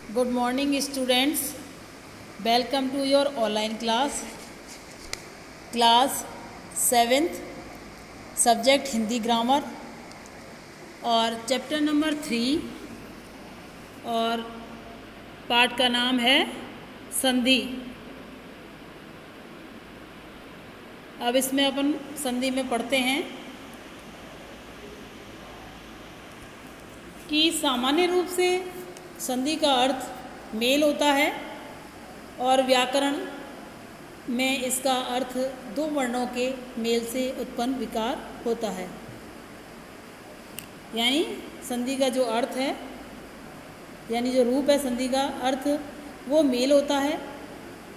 Good morning students. Welcome to your online class. Class 7th subject Hindi grammar और chapter number 3 और पाठ का नाम है संधि। अब इसमें अपन संधि में पढ़ते हैं कि सामान्य रूप से संधि का अर्थ मेल होता है और व्याकरण में इसका अर्थ दो वर्णों के मेल से उत्पन्न विकार होता है। यानी संधि का जो अर्थ है, यानी जो रूप है संधि का अर्थ वो मेल होता है,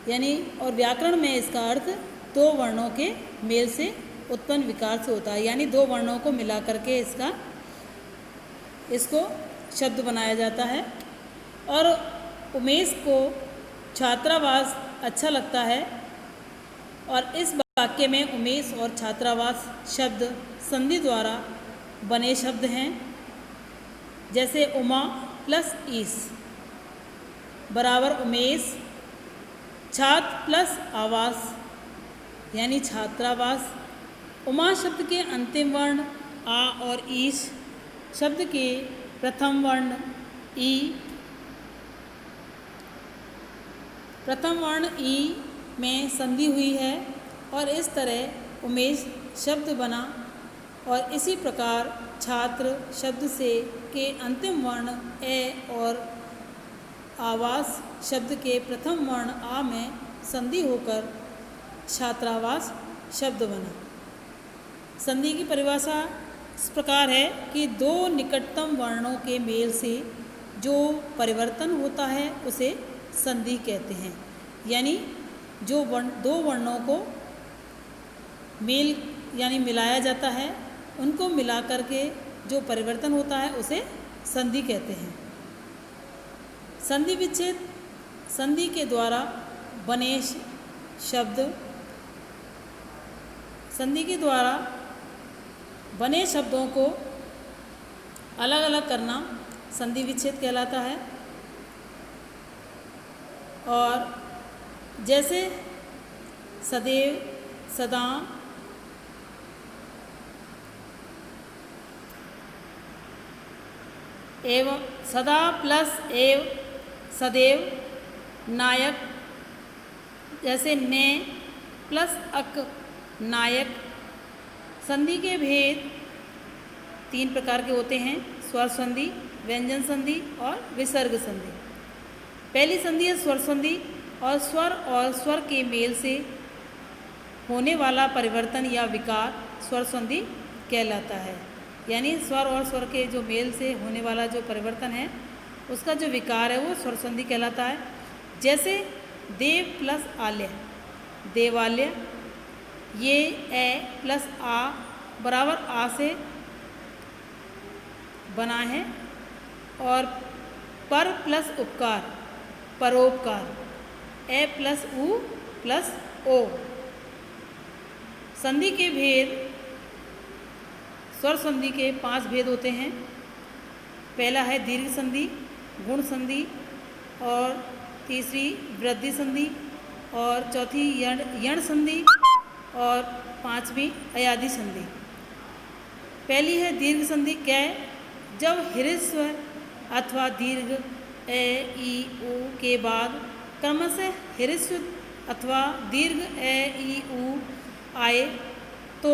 यानी और व्याकरण में इसका अर्थ दो वर्णों के मेल से उत्पन्न विकार से होता है। यानी दो वर्णों को मिला करके इसको शब्द बनाया जाता है। और उमेश को छात्रावास अच्छा लगता है और इस वाक्य में उमेश और छात्रावास शब्द संधि द्वारा बने शब्द हैं। जैसे उमा प्लस ईस बराबर उमेश, छात्र प्लस आवास यानी छात्रावास। उमा शब्द के अंतिम वर्ण आ और ईश शब्द के प्रथम वर्ण ई, प्रथम वर्ण ई में संधि हुई है और इस तरह उमेश शब्द बना। और इसी प्रकार छात्र शब्द से के अंतिम वर्ण ए और आवास शब्द के प्रथम वर्ण आ में संधि होकर छात्रावास शब्द बना। संधि की परिभाषा इस प्रकार है कि दो निकटतम वर्णों के मेल से जो परिवर्तन होता है उसे संधि कहते हैं। यानी जो दो वर्णों को मेल यानी मिलाया जाता है, उनको मिला करके जो परिवर्तन होता है उसे संधि कहते हैं। संधि विच्छेद संधि के द्वारा बने शब्द, संधि के द्वारा बने शब्दों को अलग अलग करना संधि विच्छेद कहलाता है। और जैसे सदैव, सदा, एवं, सदा प्लस एव, सदैव, नायक, जैसे ने प्लस अक, नायक। संधि के भेद तीन प्रकार के होते हैं: स्वर संधि, व्यंजन संधि और विसर्ग संधि। पहली संधि है स्वर संधि और स्वर के मेल से होने वाला परिवर्तन या विकार स्वर संधि कहलाता है। यानी स्वर और स्वर के जो मेल से होने वाला जो परिवर्तन है उसका जो विकार है वो स्वर संधि कहलाता है। जैसे देव प्लस आल्य, देवालय। ये ए प्लस आ बराबर आ से बना है। और पर प्लस उपकार, परोपकार। ए प्लस उ प्लस ओ। संधि के भेद, स्वर संधि के 5 भेद होते हैं। पहला है दीर्घ संधि, गुण संधि, और तीसरी वृद्धि संधि, और चौथी यण संधि, और पांचवी अयादि संधि। पहली है दीर्घ संधि। कै जब ह्रस्व अथवा दीर्घ ए ई उ के बाद क्रमशः ह्रस्व अथवा दीर्घ ए ई उ आए तो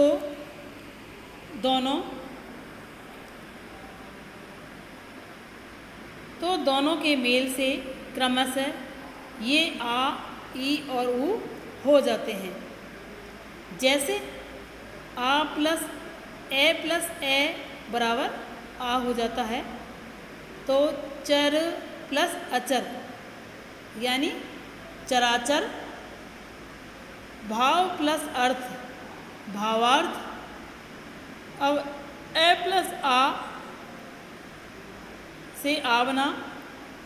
दोनों के मेल से क्रमशः ये आ, ई और उ हो जाते हैं। जैसे आ प्लस ए बराबर आ हो जाता है, तो चर प्लस अचर यानी चराचर। भाव प्लस अर्थ, भावार्थ। अब ए प्लस आ से आ बना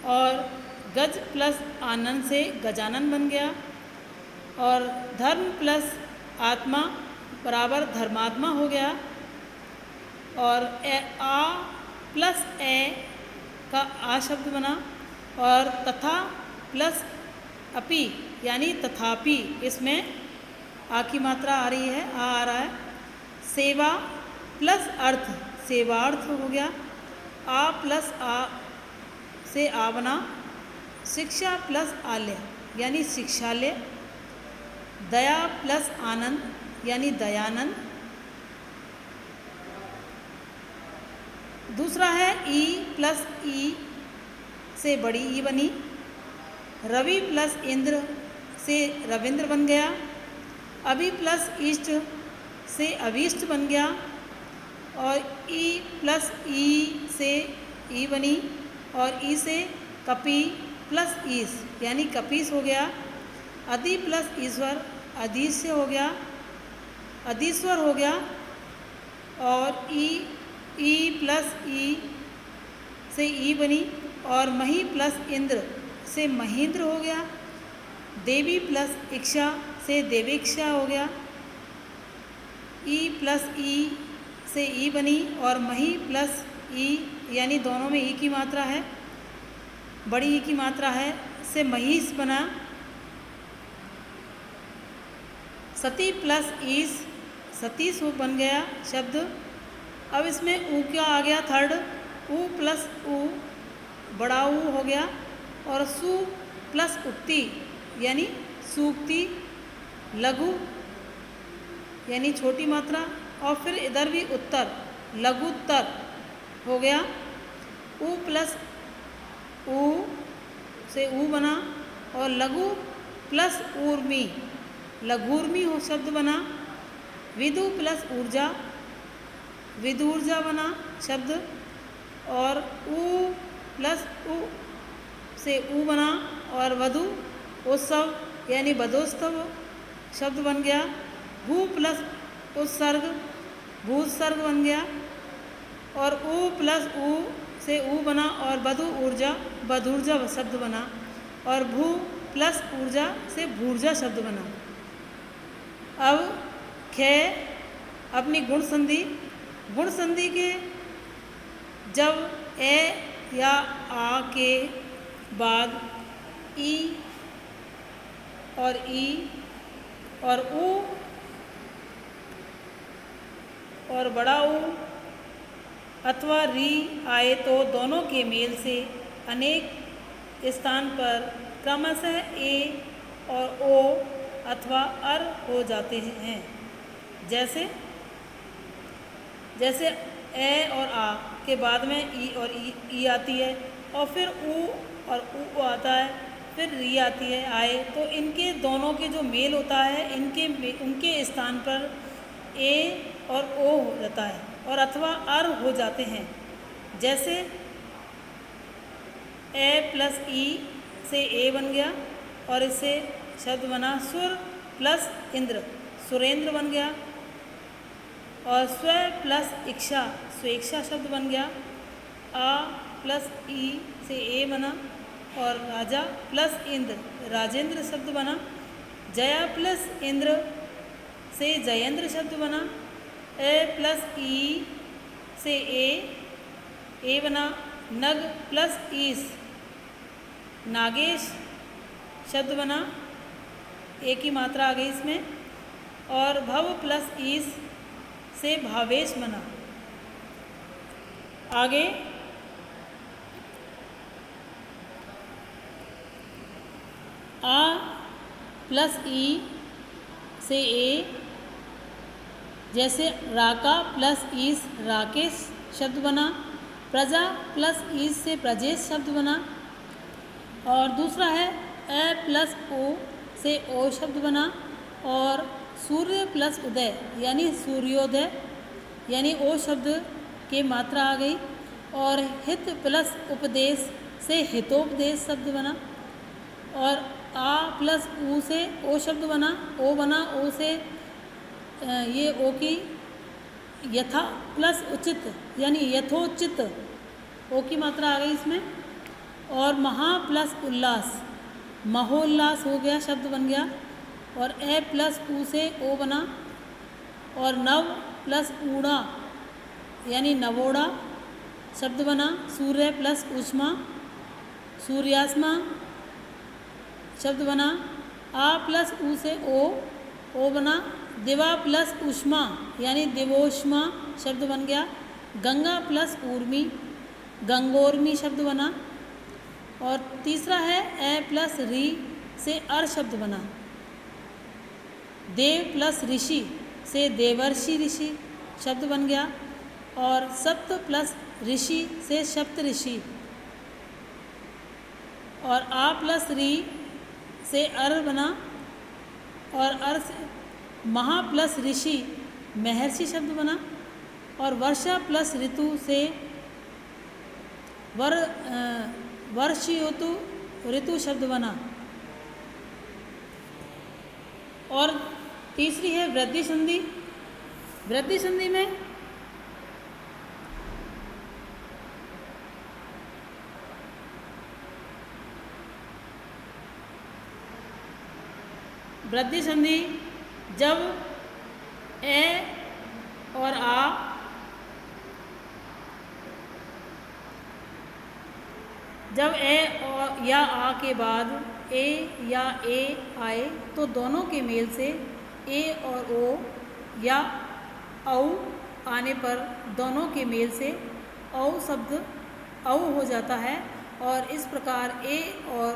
और गज प्लस आनंद से गजानन बन गया। और धर्म प्लस आत्मा बराबर धर्मात्मा हो गया। और आ प्लस ए का आ शब्द बना और तथा प्लस अपि यानी तथापि, इसमें आ की मात्रा आ रही है, आ रहा है। सेवा प्लस अर्थ, सेवार्थ हो गया। आ प्लस आ से आ बना। शिक्षा प्लस आलय यानी शिक्षालय। दया प्लस आनंद यानी दयानंद। दूसरा है ई प्लस ई से बड़ी ई बनी। रवि प्लस इंद्र से रविंद्र बन गया। अभि प्लस इष्ट से अभीष्ट बन गया। और ई प्लस ई से ई बनी, और ई से कपि प्लस ईस यानी कपीस हो गया। अधि प्लस ईश्वर अधीश्य हो गया, अधीश्वर हो गया। और ई प्लस ई से ई बनी, और मही प्लस इंद्र से महेंद्र हो गया। देवी प्लस इक्षा से देवेक्षा हो गया। ई प्लस ई से ई बनी, और मही प्लस ई यानी दोनों में ई की मात्रा है, बड़ी ई की मात्रा है, से महिष बना। सती प्लस ईस सतीश बन गया शब्द। अब इसमें ऊ क्या आ गया थर्ड, ऊ प्लस ऊ बड़ा ऊ हो गया। और सु प्लस उक्ति यानी सूक्ति, लघु यानी छोटी मात्रा। और फिर इधर भी उत्तर लघुत्तर हो गया। ऊ प्लस ऊ से ऊ बना, और लघु प्लस ऊर्मी लघूर्मी हो शब्द बना। विदु प्लस ऊर्जा विदूर्जा बना शब्द। और ऊ प्लस ऊ से ऊ बना, और वधु उत्सव यानी वधोत्सव शब्द बन गया। भू प्लस उत्सर्ग भूसर्ग बन गया। और ऊ प्लस ऊ से ऊ बना, और वधु ऊर्जा वधूर्जा शब्द बना। और भू प्लस ऊर्जा से भूर्जा शब्द बना। अब खे अपनी गुण संधि के जब ए या आ के बाद ई और ई और ऊ और बड़ा ऊ अथवा री आए तो दोनों के मेल से अनेक स्थान पर क्रमशः ए और ओ अथवा अर हो जाते हैं। जैसे ए और आ के बाद में ई और ई आती है, और फिर ऊ और ऊ आता है, फिर री आती है आए, तो इनके दोनों के जो मेल होता है उनके स्थान पर ए और ओ हो जाता है, और अथवा अर हो जाते हैं। जैसे ए प्लस ई से ए बन गया, और इससे शब्द बना सुर प्लस इंद्र सुरेंद्र बन गया। और स्व प्लस इक्षा स्वेच्छा शब्द बन गया। आ प्लस ई से ए बना, और राजा प्लस इंद्र राजेंद्र शब्द बना। जया प्लस इंद्र से जयेंद्र शब्द बना। ए प्लस ई से ए बना। नग प्लस ईस नागेश शब्द बना, ए की मात्रा आ गई इसमें। और भव प्लस ईस से भावेश बना। आगे आ प्लस ई से ए, जैसे राका प्लस ईस राकेश शब्द बना। प्रजा प्लस ईस से प्रजेश शब्द बना। और दूसरा है ए प्लस ओ से ओ शब्द बना। और सूर्य प्लस उदय यानी सूर्योदय यानी ओ शब्द की मात्रा आ गई। और हित प्लस उपदेश से हितोपदेश शब्द बना। और आ प्लस ऊ से ओ शब्द बना, ओ बना ओ से ये ओ की यथा प्लस उचित यानी यथोचित ओ की मात्रा आ गई इसमें। और महा प्लस उल्लास महोल्लास हो गया शब्द बन गया। और ए प्लस ऊ से ओ बना। और नव प्लस ऊड़ा यानी नवोड़ा शब्द बना। सूर्य प्लस उष्मा सूर्यास्मा शब्द बना। आ प्लस ऊ से ओ बना। दिवा प्लस उष्मा यानी दिवोष्मा शब्द बन गया। गंगा प्लस ऊर्मी, गंगोर्मी शब्द बना। और तीसरा है ए प्लस री से अर शब्द बना। देव प्लस ऋषि से देवर्षि ऋषि शब्द बन गया। और सप्त प्लस ऋषि से सप्त ऋषि। और आ प्लस री से अर बना। और अर से महा प्लस ऋषि महर्षि शब्द बना। और वर्षा प्लस ऋतु से वर्षयोतु ऋतु शब्द बना। और तीसरी है वृद्धि संधि। वृद्धि संधि में वृद्धि संधि जब ए और आ जब ए और या आ के बाद ए या ए आए तो दोनों के मेल से ए और ओ या औ आने पर दोनों के मेल से औ शब्द औ हो जाता है। और इस प्रकार ए और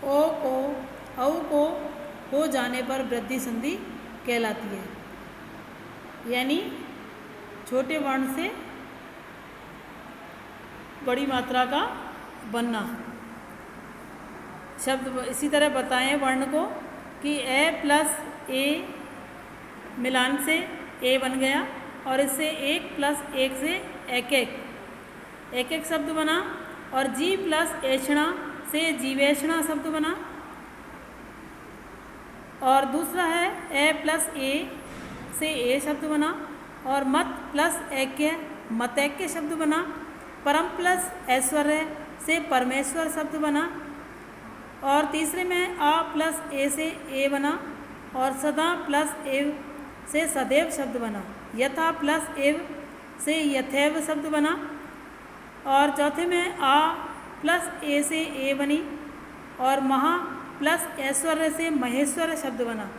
ओ को औ को हो जाने पर वृद्धि संधि कहलाती है, यानी छोटे वर्ण से बड़ी मात्रा का बनना। शब्द इसी तरह बताएं वर्ण को कि ए प्लस ए मिलान से ए बन गया। और इससे एक प्लस एक से एक एक शब्द बना। और जी प्लस ऐषणा से जीवेषणा शब्द बना। और दूसरा है ए प्लस ए से ए शब्द बना। और मत प्लस ऐक्य मतैक्य शब्द बना। परम प्लस ऐश्वर्य से परमेश्वर शब्द बना। और तीसरे में आ प्लस ए से ए बना। और सदा प्लस एव से सदैव शब्द बना। यथा प्लस एव से यथैव शब्द बना। और चौथे में आ प्लस ए से ए बनी। और महा प्लस ऐश्वर्य से महेश्वर शब्द बना।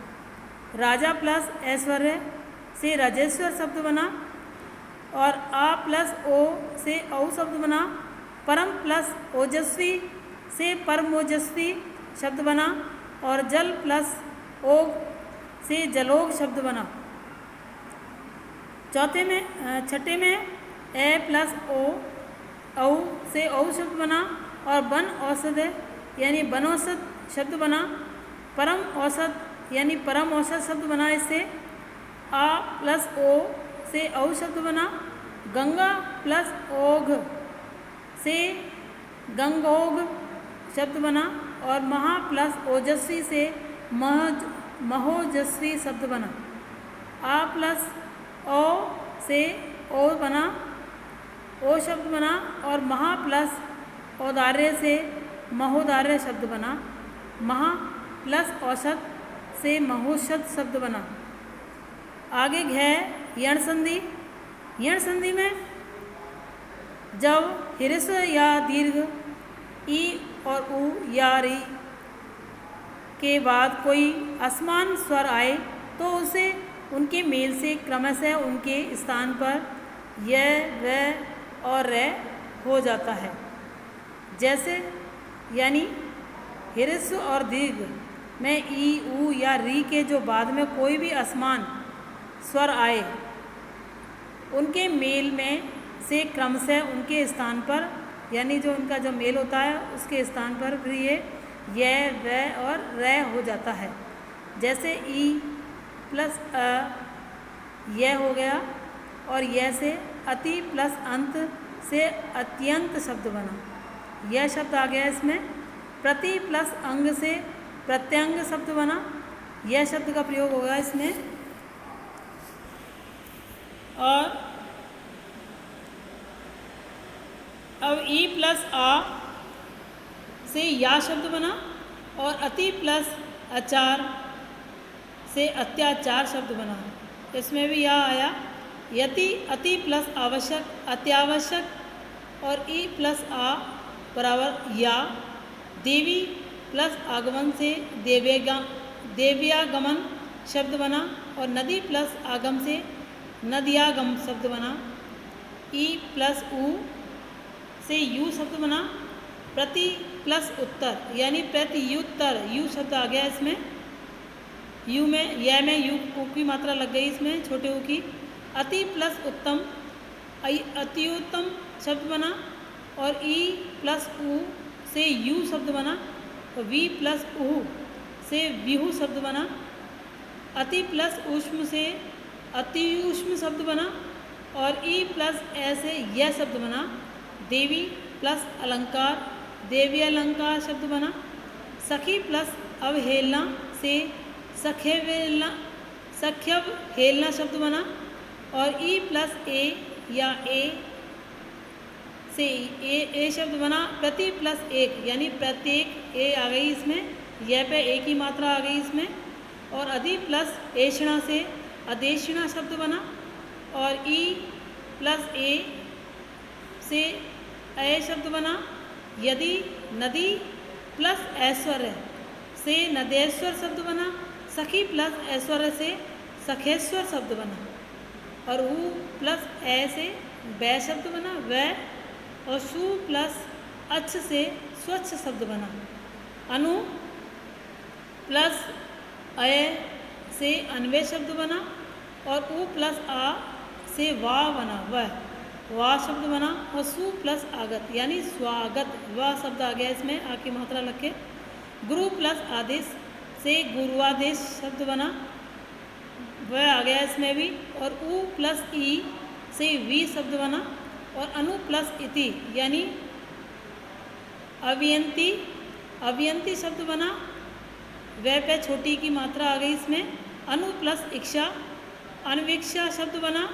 राजा प्लस ऐश्वर्य से राजेश्वर शब्द बना। और आ प्लस ओ से औ शब्द बना। परम प्लस ओजस्वी से परमोजस्वी शब्द बना। और जल प्लस ओग से जलोग शब्द बना। छठे में ए प्लस ओ औ से औ शब्द बना। और वन औषध यानी वनौषध शब्द बना। परम औसत यानी परम औसत शब्द बना। इससे आ प्लस ओ से औ शब्द बना। गंगा प्लस ओघ से गंगोग शब्द बना। और महा प्लस ओजस्वी से महोजस्वी शब्द बना। आ प्लस ओ से ओ बना, ओ शब्द बना। और महा प्लस औदार्य से महोदार्य शब्द बना। महा प्लस औसत से महोषध शब्द बना। आगे घै यण संधि। यण संधि में जब ह्रस्व या दीर्घ ई और उ या री के बाद कोई असमान स्वर आए तो उसे उनके मेल से क्रमशः उनके स्थान पर य, व और र हो जाता है। जैसे यानी ह्रस्व और दीर्घ में ई, उ या री के जो बाद में कोई भी असमान स्वर आए उनके मेल में से क्रमशः उनके स्थान पर यानी जो उनका जो मेल होता है उसके स्थान पर फिर ये व और र हो जाता है। जैसे ई प्लस अ यह हो गया। और यह से अति प्लस अंत से अत्यंत शब्द बना। यह शब्द आ गया इसमें। प्रति प्लस अंग से प्रत्यंग शब्द बना। यह शब्द का प्रयोग होगा इसमें। और अब ई प्लस आ से या शब्द बना। और अति प्लस आचार से अत्याचार शब्द बना। इसमें भी या आया। यति अति प्लस आवश्यक अत्यावश्यक। और ई प्लस आ बराबर या। देवी प्लस आगमन से देव्यागमन शब्द बना, और नदी प्लस आगम से नद्यागम शब्द बना। ई प्लस ऊ से यू शब्द बना। प्रति प्लस उत्तर यानी प्रत्युत्तर, यू शब्द आ गया इसमें। यू में यह में यू ऊ की मात्रा लग गई इसमें, छोटे ऊ की। अति प्लस उत्तम, अत्युत्तम शब्द बना, और ई प्लस ऊ से यू शब्द बना, और वी प्लस ऊ से विहू शब्द बना। अति प्लस ऊष्म से अतिऊष्म शब्द बना, और ई प्लस ए से यह शब्द बना। देवी प्लस अलंकार देव्यालंकार शब्द बना। सखी प्लस अवहेलना से सख्यवहेलना शब्द बना, और ई प्लस ए या ए से ए शब्द बना। प्रति प्लस एक यानी प्रत्येक, ए आ गई इसमें, यह पे एक ही मात्रा आ गई इसमें। और अधि प्लस एषणा से अदेषणा शब्द बना, और ई प्लस ए से अय शब्द बना। यदि नदी प्लस ऐश्वर्य से नदेश्वर शब्द बना। सखी प्लस ऐश्वर्य से सखेश्वर शब्द बना, और ऊ प्लस ए से वै शब्द बना, वै। और सु प्लस अच्छ से स्वच्छ शब्द बना। अनु प्लस अय से अन्वय शब्द बना, और ऊ प्लस आ से वाह बना, वाह शब्द बना। और सु प्लस आगत यानी स्वागत, वाह शब्द आ गया इसमें, आ की मात्रा लग के। गुरु प्लस आदेश से गुरुआदेश शब्द बना, वह आ गया इसमें भी। और ऊ प्लस ई से वी शब्द बना, और अनु प्लस इति यानी अभियंती शब्द बना, वह पे छोटी की मात्रा आ गई इसमें। अनु प्लस इक्षा अन्वेक्षा शब्द बना,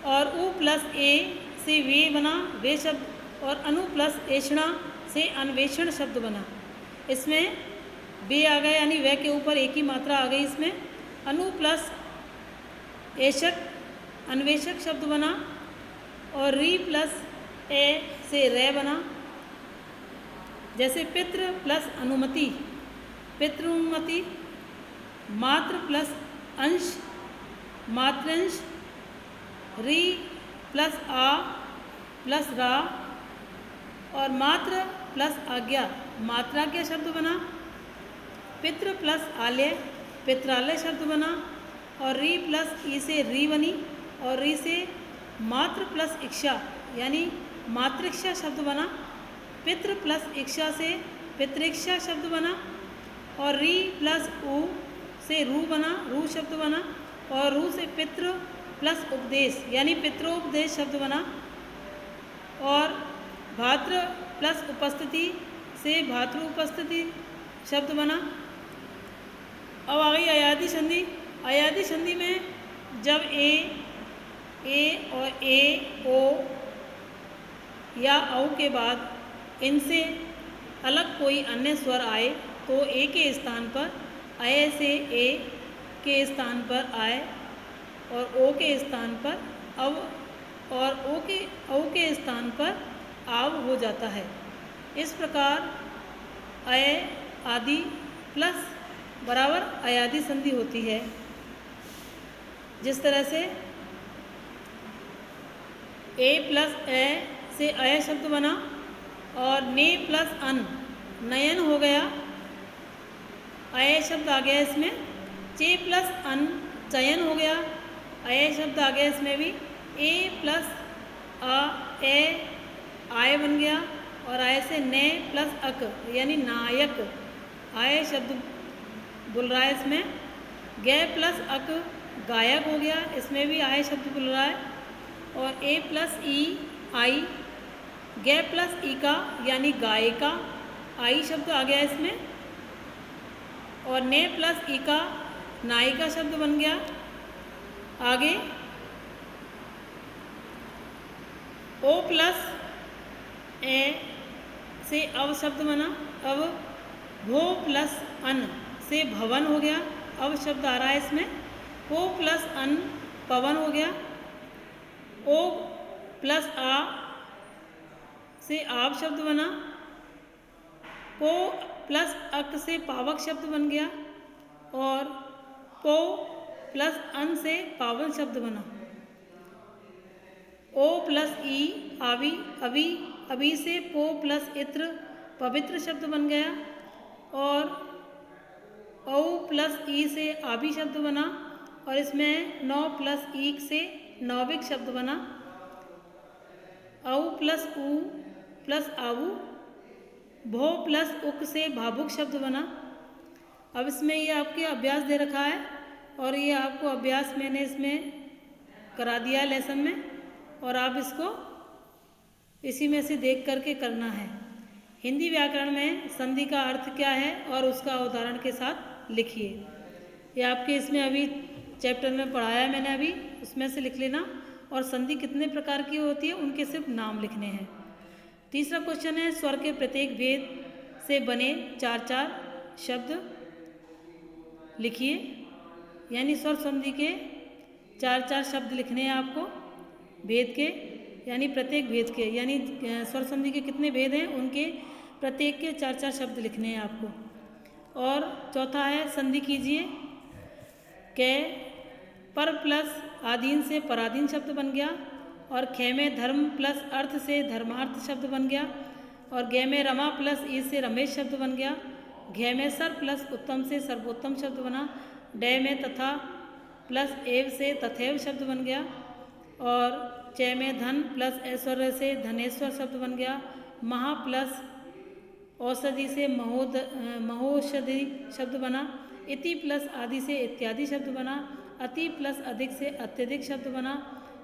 और ऊ प्लस ए से वे बना, वे शब्द। और अनु प्लस एषणा से अन्वेषण शब्द बना। इसमें वे आ गए यानी वह के ऊपर एक ही मात्रा आ गई इसमें। अनु प्लस एषक अन्वेषक शब्द बना, और री प्लस ए से रे बना। जैसे पितृ प्लस अनुमति पितृनुमति। मात्र प्लस अंश मात्रंश। री प्लस आ प्लस रा, और मात्र प्लस आज्ञा मात्राज्ञा शब्द बना। पितृ प्लस आलय पित्रालय शब्द बना, और री प्लस ई से री बनी, और री से मात्र प्लस इक्षा यानी मातृक्षा शब्द बना। पितृ प्लस इक्षा से पितृक्षा शब्द बना, और री प्लस ऊ से रू बना, रू शब्द बना। और रू से पितृ प्लस उपदेश यानी पितृोपदेश शब्द बना। और भातृ प्लस उपस्थिति से भातृ उपस्थिति शब्द बना। अब आ गई अयादी संधि। अयादी संधि में जब ए और ए ओ या औ के बाद इनसे अलग कोई अन्य स्वर आए तो ए के स्थान पर अय से ए के स्थान पर आए, और ओ के स्थान पर अव, और औ के स्थान पर आव हो जाता है। इस प्रकार अय आदि प्लस बराबर अयादी संधि होती है। जिस तरह से ए प्लस ए से अय शब्द बना, और ने प्लस अन नयन हो गया, अय शब्द आ गया इसमें। चे प्लस अन चयन हो गया, अय शब्द आ गया इसमें भी। ए प्लस आ ए आय बन गया, और आय से ने प्लस अक यानी नायक आय शब्द बोल रहा है इसमें। गे प्लस अक गायक हो गया, इसमें भी आय शब्द बोल रहा है। और ए प्लस ई आई गे प्लस ई का यानी गायिका आई शब्द आ गया इसमें। और ने प्लस ई का नायिका शब्द बन गया। आगे ओ प्लस ए से अव शब्द बना। अब भो प्लस अन से भवन हो गया, अव शब्द आ रहा है इसमें। ओ प्लस अन पवन हो गया। ओ प्लस आ से आप शब्द बना। पो प्लस अक से पावक शब्द बन गया और पो प्लस अन से पावन शब्द बना। ओ प्लस ई आवी अभी अभी से पो प्लस इत्र पवित्र शब्द बन गया और औ प्लस ई से आभी शब्द बना और इसमें नौ प्लस ईक से नौविक शब्द बना। औ प्लस ऊ प्लस आवू भो प्लस उक से भावुक शब्द बना। अब इसमें ये आपके अभ्यास दे रखा है और ये आपको अभ्यास मैंने इसमें करा दिया है लेसन में और आप इसको इसी में से देख करके करना है। हिंदी व्याकरण में संधि का अर्थ क्या है और उसका उदाहरण के साथ लिखिए। ये आपके इसमें अभी चैप्टर में पढ़ाया है मैंने अभी, उसमें से लिख लेना। और संधि कितने प्रकार की होती है उनके सिर्फ नाम लिखने हैं। तीसरा क्वेश्चन है स्वर के प्रत्येक भेद से बने चार चार शब्द लिखिए। यानी स्वर संधि के चार चार शब्द लिखने हैं आपको भेद के, यानी प्रत्येक भेद के, यानी स्वर संधि के कितने भेद हैं उनके प्रत्येक के चार चार शब्द लिखने हैं आपको। और चौथा है संधि कीजिए। कै पर प्लस आधीन से पराधीन शब्द बन गया और खे में धर्म प्लस अर्थ से धर्मार्थ शब्द बन गया और गे में रमा प्लस ई से रमेश शब्द बन गया। घे में सर प्लस उत्तम से सर्वोत्तम शब्द बना। डे में तथा प्लस एव से तथैव शब्द बन गया और चे में धन प्लस ऐश्वर्य से धनेश्वर शब्द बन गया। महा प्लस औषधि से महोषधि शब्द बना। इति प्लस आदि से इत्यादि शब्द बना। अति प्लस अधिक से अत्यधिक शब्द बना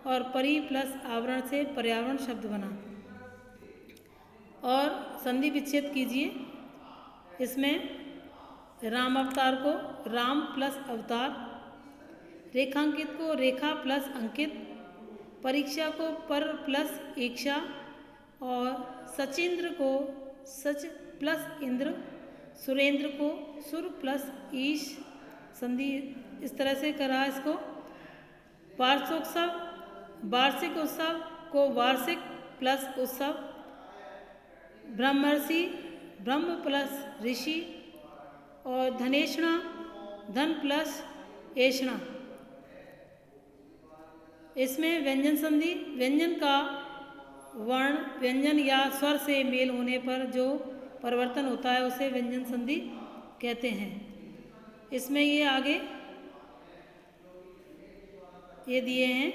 और परि प्लस आवरण से पर्यावरण शब्द बना। और संधि विच्छेद कीजिए। इसमें राम अवतार को राम प्लस अवतार, रेखांकित को रेखा प्लस अंकित, परीक्षा को पर प्लस ईक्षा और सचिंद्र को सच प्लस इंद्र, सुरेंद्र को सुर प्लस ईश। संधि इस तरह से करा इसको। वार्षोत्सव वार्षिक उत्सव को वार्षिक प्लस उत्सव, ब्रह्मर्षि ब्रह्म प्लस ऋषि और धनेषणा धन प्लस एषणा। इसमें व्यंजन संधि व्यंजन का वर्ण व्यंजन या स्वर से मेल होने पर जो परिवर्तन होता है उसे व्यंजन संधि कहते हैं। इसमें ये आगे ये दिए हैं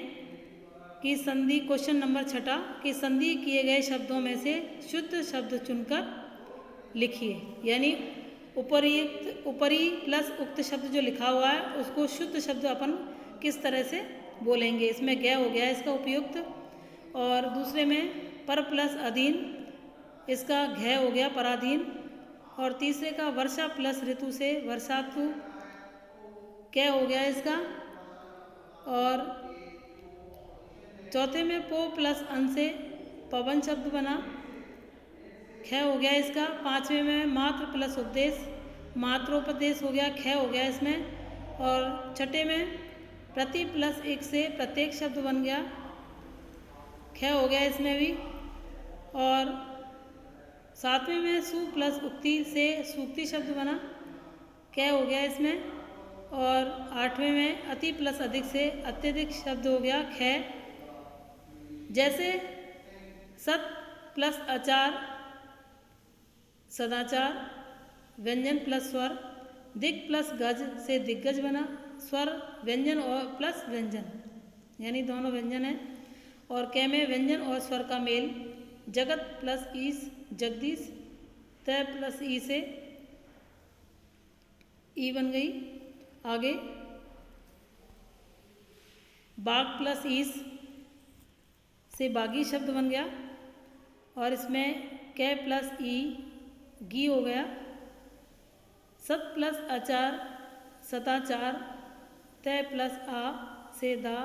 कि संधि क्वेश्चन नंबर 6 कि संधि किए गए शब्दों में से शुद्ध शब्द चुनकर लिखिए। यानी ऊपरी प्लस उक्त शब्द जो लिखा हुआ है उसको शुद्ध शब्द अपन किस तरह से बोलेंगे। इसमें गय हो गया इसका उपयुक्त और दूसरे में पर प्लस अधीन, इसका घय हो गया पराधीन और तीसरे का वर्षा प्लस ऋतु से वर्षातु कै हो गया इसका और चौथे में पो प्लस अन से पवन शब्द बना, ख हो गया इसका। पांचवें में मात्र प्लस उपदेश मात्रोपदेश हो गया, ख हो गया इसमें। और छठे में प्रति प्लस एक से प्रत्येक शब्द बन गया, ख हो गया इसमें भी। और सातवें में सु प्लस उक्ति से सूक्ति शब्द बना, क हो गया इसमें। और आठवें में अति प्लस अधिक से अत्यधिक शब्द हो गया, ख। जैसे सत प्लस आचार सदाचार, व्यंजन प्लस स्वर, दिक प्लस गज से दिग्गज बना, स्वर व्यंजन और प्लस व्यंजन यानी दोनों व्यंजन हैं। और कै में व्यंजन और स्वर का मेल, जगत प्लस ईस जगदीश, तय प्लस ई से ई बन गई। आगे बाग प्लस ईस से बागी शब्द बन गया और इसमें कै प्लस ई गी हो गया। सत प्लस आचार सताचार, तय प्लस आ से दा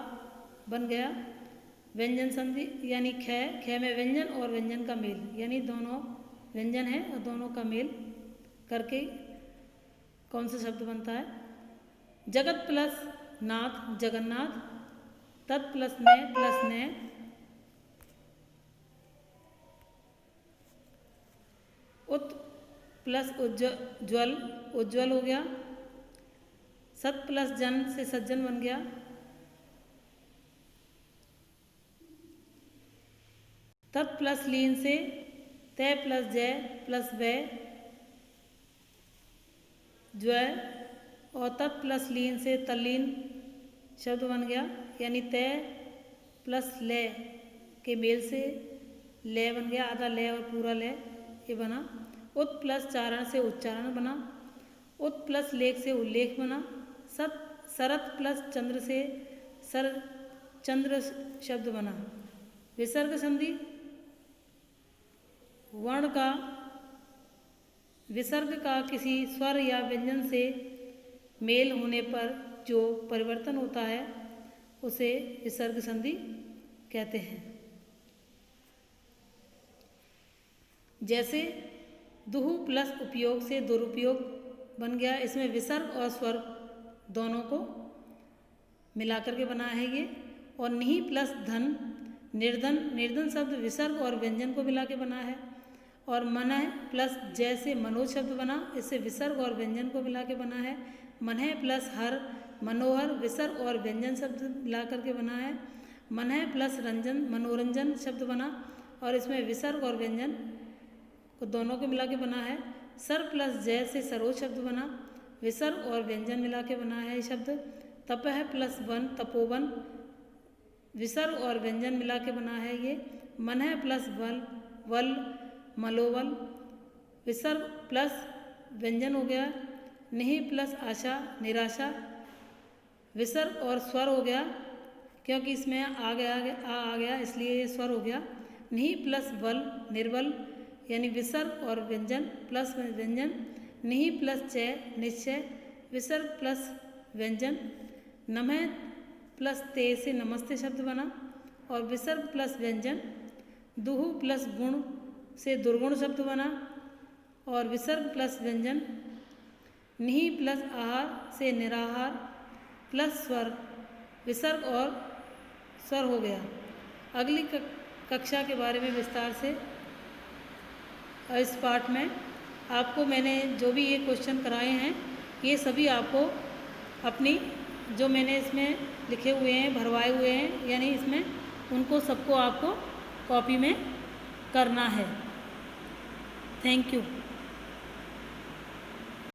बन गया। व्यंजन संधि यानी ख में व्यंजन और व्यंजन का मेल यानी दोनों व्यंजन है और दोनों का मेल करके कौन सा शब्द बनता है। जगत प्लस नाथ जगन्नाथ, तत् प्लस ने उत प्लस उज्ज्वल उज्ज्वल हो गया। सत प्लस जन से सज्जन बन गया। तत् प्लस लीन से तय प्लस जय प्लस वय ज्वय, और तत् प्लस लीन से तल्लीन शब्द बन गया, यानी तय प्लस लय के मेल से लय बन गया, आधा लय और पूरा लय ये बना। उत प्लस चारण से उच्चारण बना। उत प्लस लेख से उल्लेख बना। शरत प्लस चंद्र से सर चंद्र शब्द बना। विसर्ग संधि वर्ण का विसर्ग का किसी स्वर या व्यंजन से मेल होने पर जो परिवर्तन होता है उसे विसर्ग संधि कहते हैं। जैसे दुहु प्लस उपयोग से दुरुपयोग बन गया, इसमें विसर्ग और स्वर दोनों को मिलाकर के बना है ये। और निहि प्लस धन निर्धन, निर्धन शब्द विसर्ग और व्यंजन को मिला के बना है। और मनः प्लस जय से मनोज शब्द बना, इससे विसर्ग और व्यंजन को मिला के बना है। मनः प्लस हर मनोहर विसर्ग और व्यंजन शब्द मिला करके बना है। मनः प्लस रंजन मनोरंजन शब्द बना, और इसमें विसर्ग और व्यंजन को दोनों को मिला के बना है। सर प्लस जय से सरोज शब्द बना, विसर्ग और व्यंजन मिला के बना है ये शब्द। तपह प्लस वन तपोवन, विसर्ग और व्यंजन मिला के बना है ये। मनः प्लस वल मलोवल, विसर्ग प्लस व्यंजन हो गया। निहि प्लस आशा निराशा, विसर्ग और स्वर हो गया, क्योंकि इसमें आ गया इसलिए ये स्वर हो गया। निहि प्लस बल निर्बल, यानी विसर्ग और व्यंजन प्लस व्यंजन। निहि प्लस चय निश्चय, विसर्ग प्लस व्यंजन। नमः प्लस ते से नमस्ते शब्द बना, और विसर्ग प्लस व्यंजन। दुहु प्लस गुण से दुर्गुण शब्द बना, और विसर्ग प्लस व्यंजन। निहि प्लस आहार से निराहार प्लस स्वर, विसर्ग और स्वर हो गया। अगली कक्षा के बारे में विस्तार से इस पाठ में आपको मैंने जो भी ये क्वेश्चन कराए हैं ये सभी आपको अपनी जो मैंने इसमें लिखे हुए हैं भरवाए हुए हैं, यानी इसमें उनको सबको आपको कॉपी में करना है। Thank you.